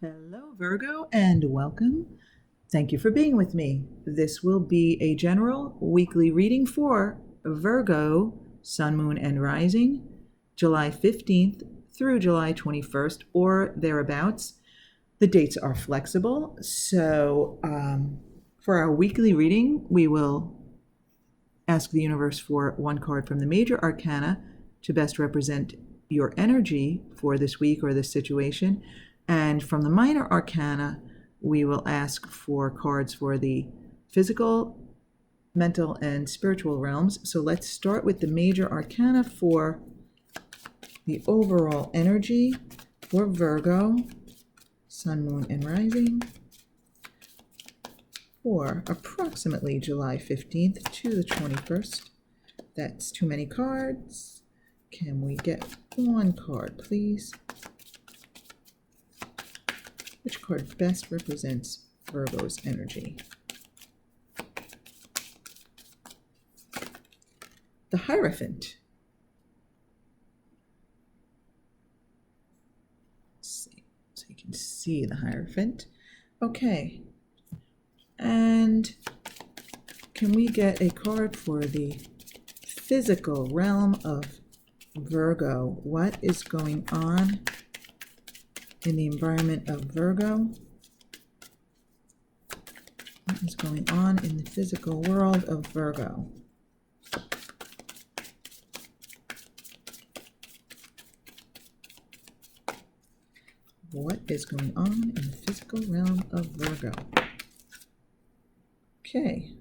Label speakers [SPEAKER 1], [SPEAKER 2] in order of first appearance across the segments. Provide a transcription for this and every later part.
[SPEAKER 1] Hello, Virgo, and welcome. Thank you for being with me. This will be a general weekly reading for Virgo, Sun, Moon, and Rising, July 15th through July 21st, or thereabouts. The dates are flexible, so for our weekly reading, we will ask the universe for one card from the major arcana to best represent your energy for this week or this situation. And from the minor arcana, we will ask for cards for the physical, mental, and spiritual realms. So let's start with the major arcana for the overall energy for Virgo, Sun, Moon, and Rising for approximately July 15th to the 21st. That's too many cards. Can we get one card, please? Which card best represents Virgo's energy? The Hierophant. Let's see, so you can see the Hierophant. Okay. And can we get a card for the physical realm of Virgo? What is going on in the environment of Virgo? What is going on in the physical world of Virgo? What is going on in the physical realm of Virgo? Okay.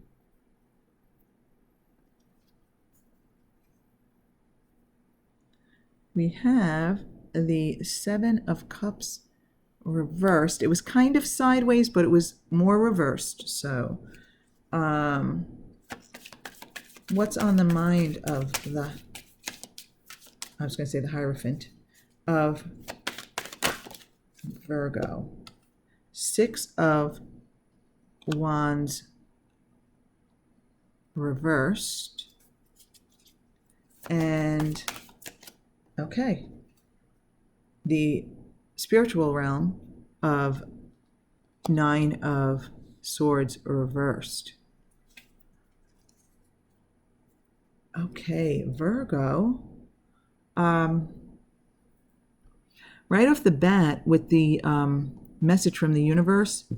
[SPEAKER 1] We have the Seven of Cups reversed. It was kind of sideways, but it was more reversed. So, what's on the mind of the, I was going to say the Hierophant, of Virgo? Six of Wands reversed. And, okay. The spiritual realm of Nine of Swords reversed. Okay, Virgo. Right off the bat with the message from the universe,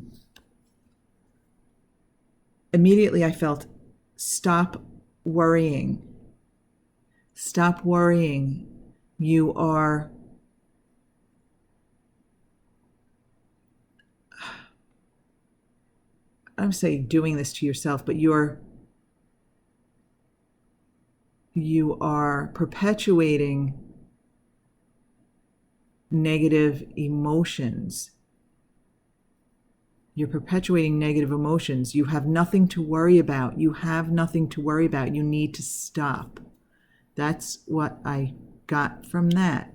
[SPEAKER 1] immediately I felt, stop worrying. Stop worrying. You are I don't say doing this to yourself, but you are perpetuating negative emotions. You're perpetuating negative emotions. You have nothing to worry about. You have nothing to worry about. You need to stop. That's what I got from that.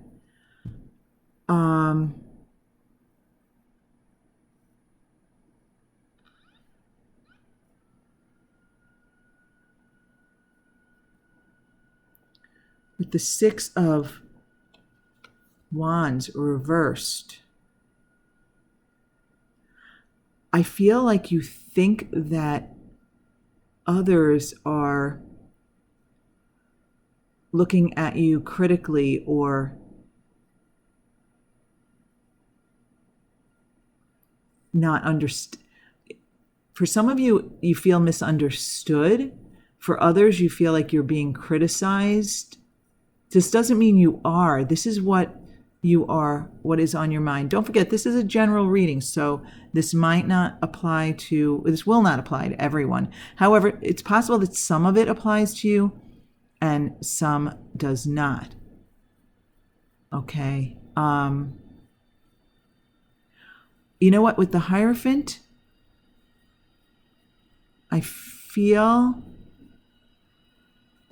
[SPEAKER 1] With the Six of Wands reversed, I feel like you think that others are looking at you critically or not understand. For some of you, you feel misunderstood. For others, you feel like you're being criticized. This doesn't mean you are. This is what you are, what is on your mind. Don't forget, this is a general reading, so this will not apply to everyone. However, it's possible that some of it applies to you and some does not. Okay. You know what? With the Hierophant, I feel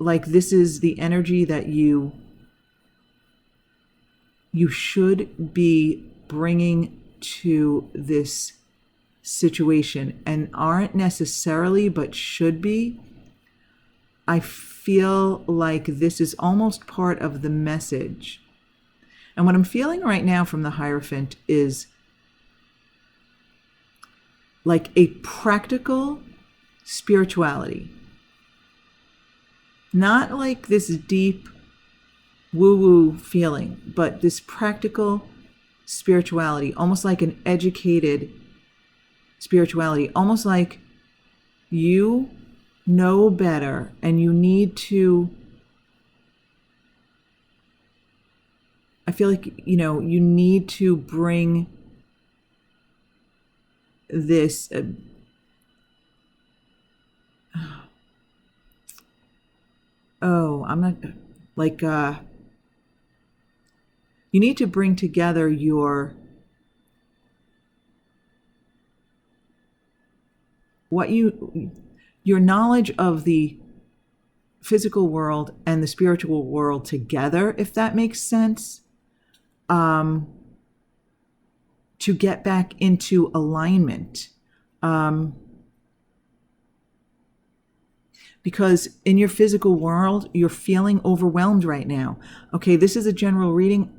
[SPEAKER 1] like this is the energy that you should be bringing to this situation and aren't necessarily, but should be. I feel like this is almost part of the message. And what I'm feeling right now from the Hierophant is like a practical spirituality. Not like this deep woo-woo feeling, but this practical spirituality, almost like an educated spirituality, almost like you know better and you need to, I feel like, you need to bring this I'm not like you need to bring together your knowledge of the physical world and the spiritual world together, if that makes sense, to get back into alignment. Because in your physical world, you're feeling overwhelmed right now. Okay, this is a general reading.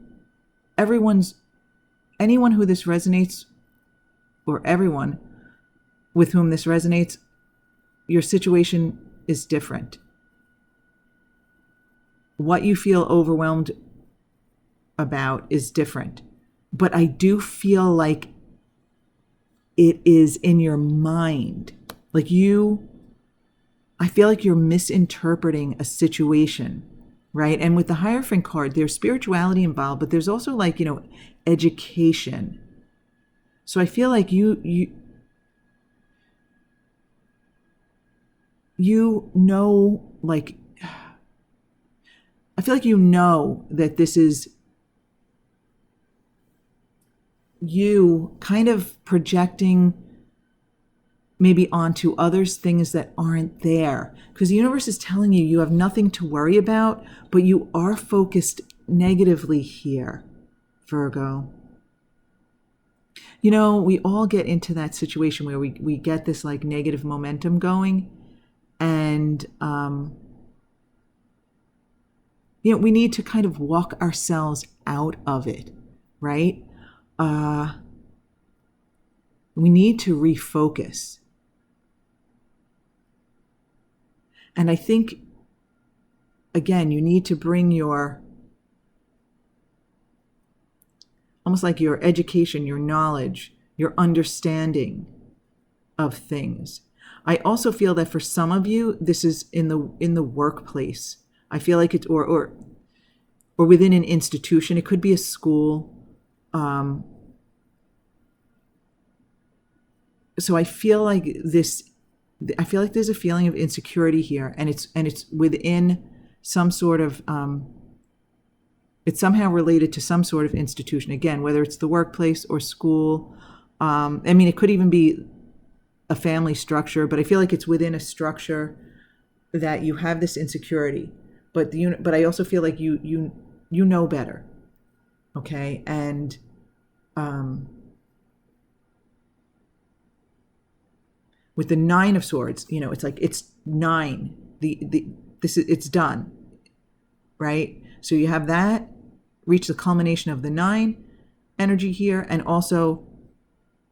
[SPEAKER 1] Anyone who this resonates, or everyone with whom this resonates, your situation is different. What you feel overwhelmed about is different. But I do feel like it is in your mind. Like I feel like you're misinterpreting a situation, right? And with the Hierophant card, there's spirituality involved, but there's also like, education. So I feel like you know, like, I feel like you know that this is you kind of projecting maybe onto others things that aren't there. Because the universe is telling you you have nothing to worry about, but you are focused negatively here, Virgo. We all get into that situation where we get this like negative momentum going, and we need to kind of walk ourselves out of it, right? We need to refocus. And I think, again, you need to bring almost like your education, your knowledge, your understanding of things. I also feel that for some of you, this is in the workplace. I feel like it's or within an institution. It could be a school. So I feel like there's a feeling of insecurity here, and it's within some sort of it's somehow related to some sort of institution. Again, whether it's the workplace or school. It could even be a family structure, but I feel like it's within a structure that you have this insecurity. But I also feel like you know better, okay? And with the Nine of Swords, it's like it's 9. It's done, right? So you have that, reach the culmination of the 9 energy here, and also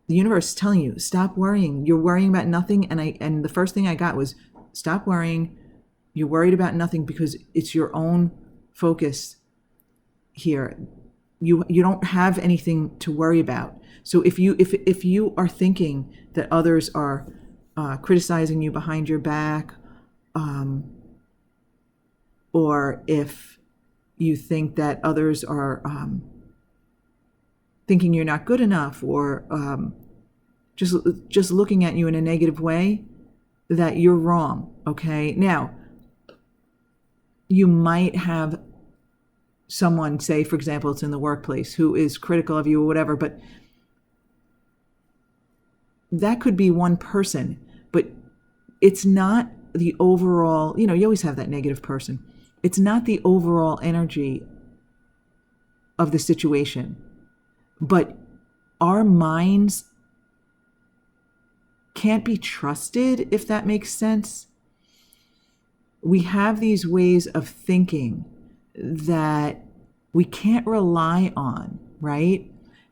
[SPEAKER 1] the universe is telling you, stop worrying. You're worrying about nothing, and the first thing I got was, stop worrying. You're worried about nothing because it's your own focus here. You don't have anything to worry about. So if you are thinking that others are criticizing you behind your back, or if you think that others are thinking you're not good enough, or just looking at you in a negative way, that you're wrong, okay? Now, you might have someone, say, for example, it's in the workplace, who is critical of you or whatever, but that could be one person, but it's not the overall, you always have that negative person. It's not the overall energy of the situation, but our minds can't be trusted, if that makes sense. We have these ways of thinking that we can't rely on, right?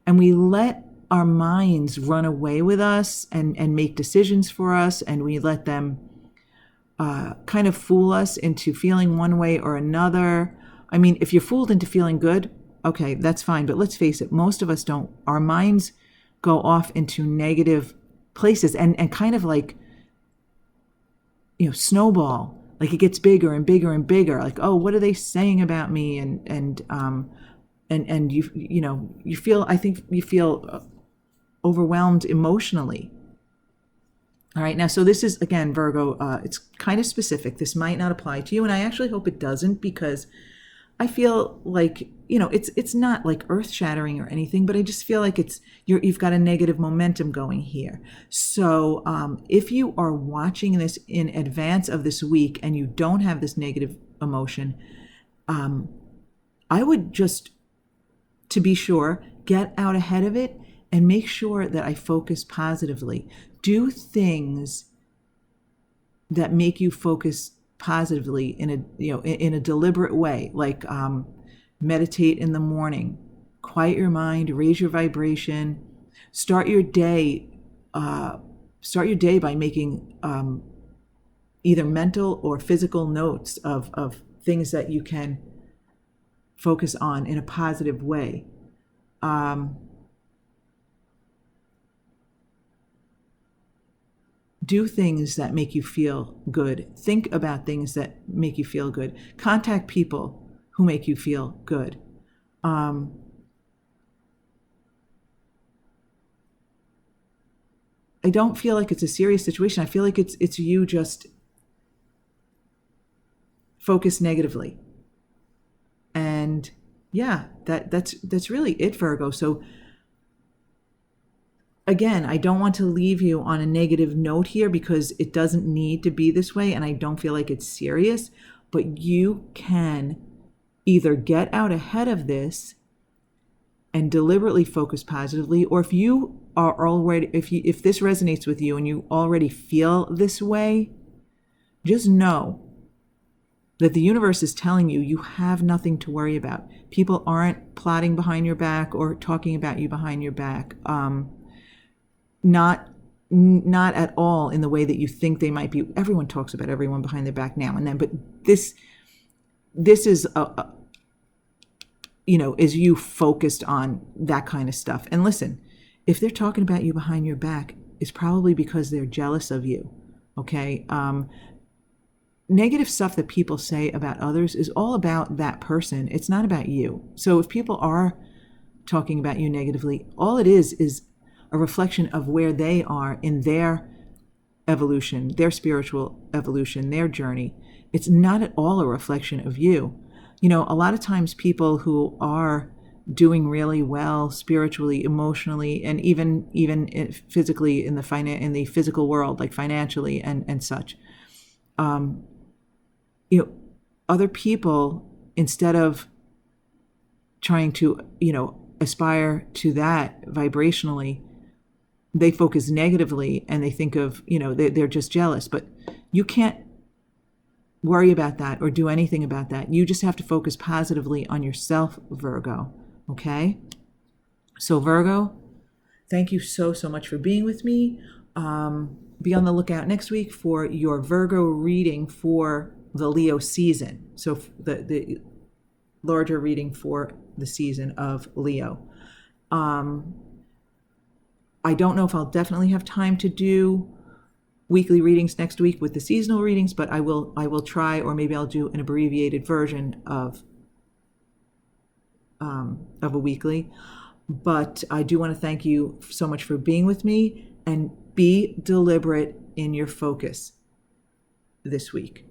[SPEAKER 1] And we let our minds run away with us and make decisions for us, and we let them kind of fool us into feeling one way or another. I mean, if you're fooled into feeling good, okay, that's fine. But let's face it, most of us don't. Our minds go off into negative places and kind of like, snowball. Like it gets bigger and bigger and bigger. Like, oh, what are they saying about me? And you feel, I think you feel overwhelmed emotionally. All right, now, so this is, again, Virgo, it's kind of specific. This might not apply to you, and I actually hope it doesn't, because I feel like, it's not like earth-shattering or anything, but I just feel like you've got a negative momentum going here. So if you are watching this in advance of this week and you don't have this negative emotion, I would just, to be sure, get out ahead of it and make sure that I focus positively. Do things that make you focus positively in a deliberate way, like meditate in the morning, quiet your mind, raise your vibration, start your day by making either mental or physical notes of things that you can focus on in a positive way. Do things that make you feel good. Think about things that make you feel good. Contact people who make you feel good. I don't feel like it's a serious situation. I feel like it's you just focused negatively. And yeah, that's really it, Virgo. So again, I don't want to leave you on a negative note here, because it doesn't need to be this way, and I don't feel like it's serious. But you can either get out ahead of this and deliberately focus positively, or if you are already, if this resonates with you and you already feel this way, just know that the universe is telling you you have nothing to worry about. People aren't plotting behind your back or talking about you behind your back. Not at all in the way that you think they might be. Everyone talks about everyone behind their back now and then, but this is is you focused on that kind of stuff. And listen, if they're talking about you behind your back, it's probably because they're jealous of you. Okay. Negative stuff that people say about others is all about that person. It's not about you. So if people are talking about you negatively, all it is a reflection of where they are in their evolution, their spiritual evolution, their journey. It's not at all a reflection of you. A lot of times people who are doing really well spiritually, emotionally, and even physically in the physical world, like financially and such, other people, instead of trying to aspire to that vibrationally, they focus negatively and they think of, they're just jealous. But you can't worry about that or do anything about that. You just have to focus positively on yourself, Virgo. Okay? So Virgo, thank you so much for being with me. Be on the lookout next week for your Virgo reading for the Leo season. So the larger reading for the season of Leo. I don't know if I'll definitely have time to do weekly readings next week with the seasonal readings, but I will try, or maybe I'll do an abbreviated version of a weekly. But I do want to thank you so much for being with me, and be deliberate in your focus this week.